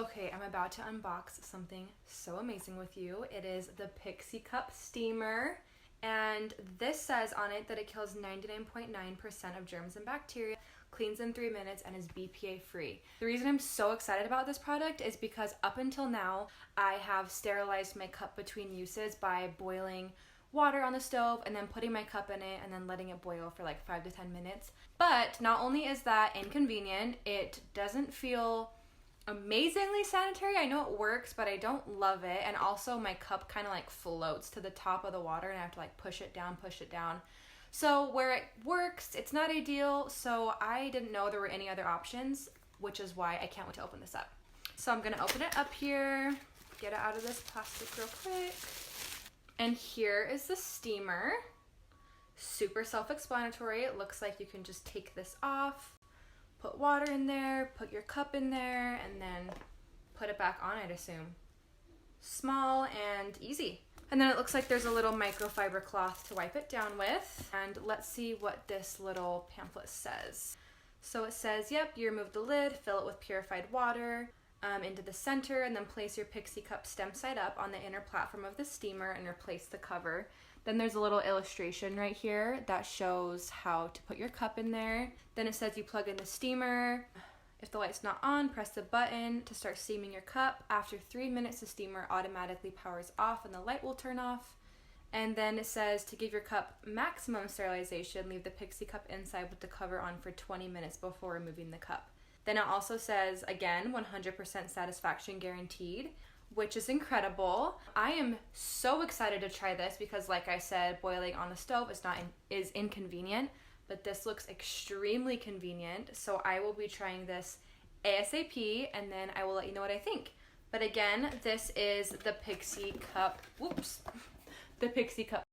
Okay, I'm about to unbox something so amazing with you. It is the Pixie Cup steamer, and this says on it that it kills 99.9% of germs and bacteria, cleans in 3 minutes, and is BPA free. The reason I'm so excited about this product is because up until now, I have sterilized my cup between uses by boiling water on the stove and then putting my cup in it and then letting it boil for like 5 to 10 minutes. But not only is that inconvenient, it doesn't feel amazingly sanitary. I know it works, but I don't love it. And also my cup kind of like floats to the top of the water and I have to like push it down. So where it works, it's not ideal. So I didn't know there were any other options, which is why I can't wait to open this up. So I'm gonna open it up here, get it out of this plastic real quick. And here is the steamer. Super self-explanatory. It looks like you can just take this off, put water in there, put your cup in there, and then put it back on, I'd assume. Small and easy. And then it looks like there's a little microfiber cloth to wipe it down with. And let's see what this little pamphlet says. So it says, yep, you remove the lid, fill it with purified water into the center, and then place your Pixie Cup stem side up on the inner platform of the steamer and replace the cover. Then there's a little illustration right here that shows how to put your cup in there. Then it says you plug in the steamer. If the light's not on, press the button to start steaming your cup. After 3 minutes, the steamer automatically powers off and the light will turn off. And then it says to give your cup maximum sterilization, leave the Pixie Cup inside with the cover on for 20 minutes before removing the cup. Then it also says, again, 100% satisfaction guaranteed, which is incredible. I am so excited to try this because, like I said, boiling on the stove is inconvenient, but this looks extremely convenient. So I will be trying this ASAP, and then I will let you know what I think. But again, this is the Pixie Cup. The Pixie Cup